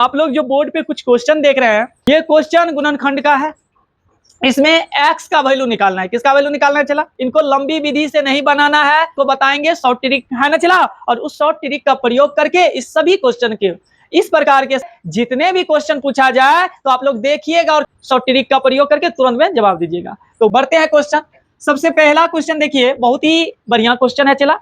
आप लोग जो बोर्ड पे कुछ क्वेश्चन देख रहे हैं, ये क्वेश्चन गुणनखंड का है। इसमें एक्स का वैल्यू निकालना है। किसका वैल्यू निकालना है चला? इनको लंबी विधि से नहीं बनाना है तो बताएंगे, शॉर्ट ट्रिक है ना चला। और उस शॉर्ट ट्रिक का प्रयोग करके इस सभी क्वेश्चन के, इस प्रकार के जितने भी क्वेश्चन पूछा जाए तो आप लोग देखिएगा और शॉर्ट ट्रिक का प्रयोग करके तुरंत में जवाब दीजिएगा। तो बढ़ते हैं क्वेश्चन। सबसे पहला क्वेश्चन देखिए, बहुत ही बढ़िया क्वेश्चन है चला।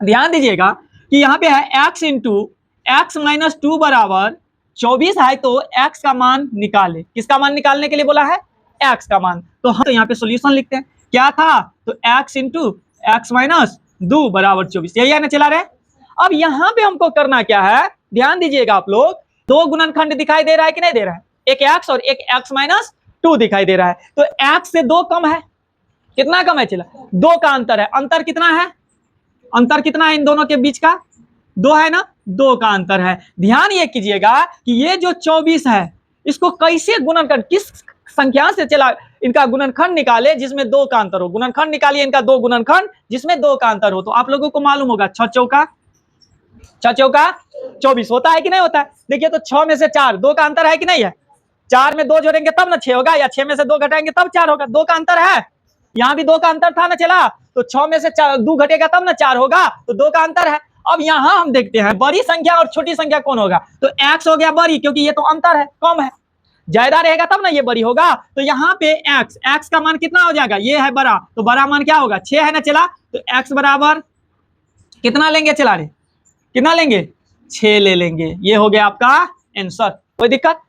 ध्यान दीजिएगा कि यहाँ पे है x इंटू एक्स माइनस 2 बराबर 24 है, तो x का मान निकाले। किसका मान निकालने के लिए बोला है? x का मान। तो हम तो यहाँ पे सॉल्यूशन लिखते हैं। क्या था? तो x इंटू एक्स माइनस 2 बराबर 24, यही आने चला रहे। अब यहाँ पे हमको करना क्या है, ध्यान दीजिएगा आप लोग। दो गुणनखंड दिखाई दे रहा है कि नहीं दे रहा है? एक x और एक x माइनस 2 दिखाई दे रहा है। तो x से 2 कम है। कितना कम है चला? 2 का अंतर है। अंतर कितना है? अंतर कितना है इन दोनों के बीच का? 2 है ना? 2 का अंतर है। ध्यान ये कीजिएगा कि ये जो 24 है, इसको कैसे गुणनखंड, किस संख्या से चला इनका गुणनखंड निकाले जिसमें 2 का अंतर हो। गुणनखंड निकालिए इनका, 2 गुणनखंड जिसमें 2 का अंतर हो। तो आप लोगों को मालूम होगा 6 चौका 24 होता है कि नहीं होता है? देखिए तो 6 में से 4, 2 का अंतर है कि नहीं है? 4 में 2 जोड़ेंगे तब ना 6 होगा, या 6 में से 2 घटाएंगे तब 4 होगा। 2 का अंतर है। यहाँ भी 2 का अंतर था ना चला, तो 6 में से 2 घटेगा तब ना 4 होगा, तो 2 का अंतर है। अब यहाँ हम देखते हैं बड़ी संख्या और छोटी संख्या कौन होगा। तो x हो गया बड़ी, क्योंकि ये तो अंतर है, कम है। ज्यादा रहेगा तब ना ये बड़ी होगा। तो यहाँ पे x का मान कितना हो जाएगा? ये है बड़ा, तो बड़ा मान क्या होगा? 6 है ना चला। तो x बराबर कितना लेंगे चला रे? कितना लेंगे? 6 ले लेंगे। ये हो गया आपका आंसर। कोई दिक्कत?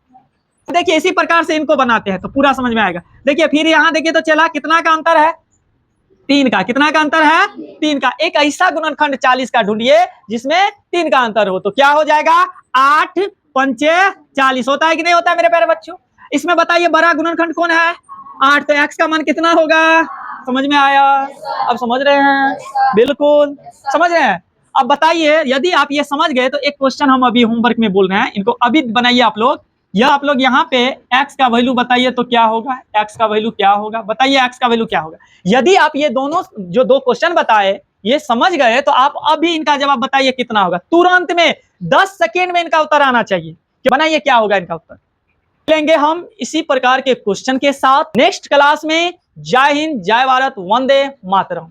देखिए इसी प्रकार से इनको बनाते हैं तो पूरा समझ में आएगा। देखिए फिर यहाँ देखिए तो चला कितना का अंतर है? 3 का। कितना का अंतर है? 3 का। एक ऐसा गुणनखंड 40 का ढूंढिए जिसमें 3 का अंतर हो। तो क्या हो जाएगा? 8 पंचे 40 होता है कि नहीं होता है मेरे प्यारे बच्चों? इसमें बताइए बड़ा गुणनखंड कौन है? 8। तो x का मान कितना होगा? समझ में आया? अब समझ रहे हैं? बिल्कुल समझ रहे हैं। अब बताइए, यदि आप ये समझ गए तो एक क्वेश्चन हम अभी होमवर्क में बोल रहे हैं, इनको अभी बनाइए आप लोग। यह आप लोग यहाँ पे x का वैल्यू बताइए तो क्या होगा? x का वैल्यू क्या होगा? बताइए x का वैल्यू क्या होगा? यदि आप ये दोनों जो 2 क्वेश्चन बताए ये समझ गए तो आप अभी इनका जवाब बताइए कितना होगा। तुरंत में 10 सेकेंड में इनका उत्तर आना चाहिए कि बनाइए क्या होगा इनका उत्तर। लेंगे हम इसी प्रकार के क्वेश्चन के साथ नेक्स्ट क्लास में। जय हिंद, जय भारत, वंदे मातरम।